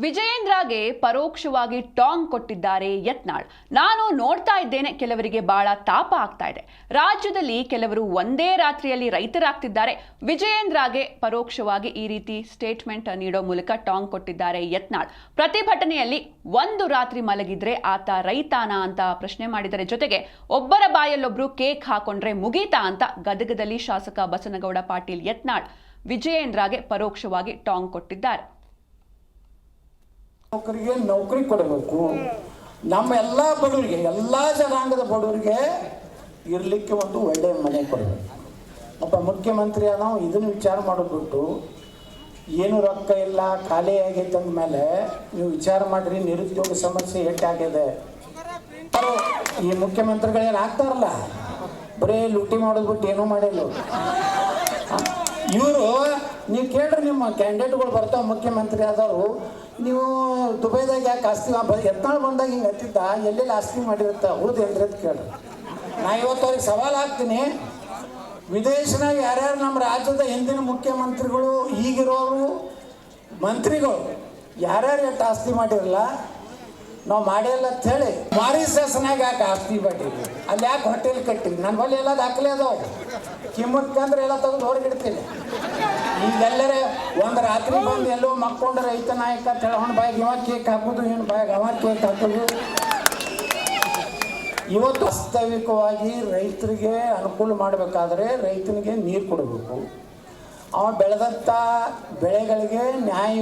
ವಿಜಯೇಂದ್ರಗೆ ಪರೋಕ್ಷವಾಗಿ ಟಾಂಗ್ ಕೊಟ್ಟಿದ್ದಾರೆ ಯತ್ನಾಳ್. ನಾನು ನೋಡ್ತಾ ಇದ್ದೇನೆ, ಕೆಲವರಿಗೆ ಬಹಳ ತಾಪ ಆಗ್ತಾ ಇದೆ. ರಾಜ್ಯದಲ್ಲಿ ಕೆಲವರು ಒಂದೇ ರಾತ್ರಿಯಲ್ಲಿ ರೈತರಾಗ್ತಿದ್ದಾರೆ. ವಿಜಯೇಂದ್ರಗೆ ಪರೋಕ್ಷವಾಗಿ ಈ ರೀತಿ ಸ್ಟೇಟ್ಮೆಂಟ್ ನೀಡೋ ಮೂಲಕ ಟಾಂಗ್ ಕೊಟ್ಟಿದ್ದಾರೆ ಯತ್ನಾಳ್. ಪ್ರತಿಭಟನೆಯಲ್ಲಿ ಒಂದು ರಾತ್ರಿ ಮಲಗಿದ್ರೆ ಆತ ರೈತಾನಾ ಅಂತ ಪ್ರಶ್ನೆ ಮಾಡಿದರೆ, ಜೊತೆಗೆ ಒಬ್ಬರ ಬಾಯಲ್ಲೊಬ್ರು ಕೇಕ್ ಹಾಕೊಂಡ್ರೆ ಮುಗೀತಾ ಅಂತ ಗದಗದಲ್ಲಿ ಶಾಸಕ ಬಸನಗೌಡ ಪಾಟೀಲ್ ಯತ್ನಾಳ್ ವಿಜಯೇಂದ್ರಗೆ ಪರೋಕ್ಷವಾಗಿ ಟಾಂಗ್ ಕೊಟ್ಟಿದ್ದಾರೆ. ನೌಕರಿಗೆ ನೌಕರಿ ಕೊಡಬೇಕು. ನಮ್ಮ ಎಲ್ಲ ಬಡವರಿಗೆ, ಎಲ್ಲ ಜನಾಂಗದ ಬಡವರಿಗೆ ಇರಲಿಕ್ಕೆ ಒಂದು ಒಳ್ಳೆಯ ಮನೆ ಕೊಡಬೇಕು. ಒಬ್ಬ ಮುಖ್ಯಮಂತ್ರಿ ನಾವು ಇದನ್ನು ವಿಚಾರ ಮಾಡೋದ್ಬಿಟ್ಟು ಏನು ರೊಕ್ಕ ಇಲ್ಲ, ಖಾಲಿ ಆಗೈತೆ ಅಂದಮೇಲೆ ನೀವು ವಿಚಾರ ಮಾಡಿರಿ, ನಿರುದ್ಯೋಗ ಸಮಸ್ಯೆ ಹೆಚ್ಚಾಗಿದೆ. ಈ ಮುಖ್ಯಮಂತ್ರಿಗಳೇನು ಆಗ್ತಾರಲ್ಲ, ಬರೀ ಲೂಟಿ ಮಾಡೋದು ಬಿಟ್ಟು ಏನೂ ಮಾಡಿಲ್ಲ ಇವರು. ನೀವು ಕೇಳ್ರಿ, ನಿಮ್ಮ ಕ್ಯಾಂಡಿಡೇಟ್ಗಳು ಬರ್ತಾವೆ ಮುಖ್ಯಮಂತ್ರಿ ಆದವರು, ನೀವು ದುಬೈದಾಗ ಯಾಕೆ ಆಸ್ತಿ ಯತ್ನಾಳ್ ಬಂದಾಗ ಹಿಂಗೆ ಹತ್ತಿದ್ದ, ಎಲ್ಲೆಲ್ಲಿ ಆಸ್ತಿ ಮಾಡಿರುತ್ತ ಹೌದೇನ್ರಿ ಅಂತ ಕೇಳ್ರಿ. ನಾ ಇವತ್ತು ಅವ್ರಿಗೆ ಸವಾಲು ಹಾಕ್ತೀನಿ, ವಿದೇಶನಾಗ ಯಾರ್ಯಾರು ನಮ್ಮ ರಾಜ್ಯದ ಹಿಂದಿನ ಮುಖ್ಯಮಂತ್ರಿಗಳು, ಈಗಿರೋರು ಮಂತ್ರಿಗಳು ಯಾರ್ಯಾರು ಎಷ್ಟು ಆಸ್ತಿ ಮಾಡಿರಲ್ಲ, ನಾವು ಮಾಡಿಲ್ಲ ಅಂತ ಹೇಳಿ ಮಾರಿಸಸ್ನಾಗ ಯಾಕೆ ಆಸ್ತಿ ಮಾಡಿರಿ, ಅಲ್ಲಿ ಯಾಕೆ ಹೋಟೆಲ್ ಕಟ್ಟಿರಿ, ನನ್ನ ಬಳಿ ಎಲ್ಲ ದಾಖಲೆ ಅದಾವು. ಕಿಮ್ಮಕ್ಕಂದ್ರೆ ಎಲ್ಲ ತೆಗೆದು ಹೊರಗಿಡ್ತೀನಿ. ಈಗೆಲ್ಲರೇ ಒಂದು ರಾತ್ರಿ ಬಂದು ಎಲ್ಲೋ ಮಕ್ಕೊಂಡು ರೈತ ನಾಯಕ ಅಂತ ಹೇಳಿ ಅವ್ನ ಬಾಯಿಗೆ ಇವ ಕೇಕ್ ಹಾಕೋದು, ಇವನು ಬಾಯಿಗೆ ಅವ ಕೇಕ್ ಹಾಕೋದು. ಇವತ್ತು ವಾಸ್ತವಿಕವಾಗಿ ರೈತರಿಗೆ ಅನುಕೂಲ ಮಾಡಬೇಕಾದ್ರೆ ರೈತನಿಗೆ ನೀರು ಕೊಡಬೇಕು. ಅವ ಬೆಳೆದಂಥ ಬೆಳೆಗಳಿಗೆ ನ್ಯಾಯ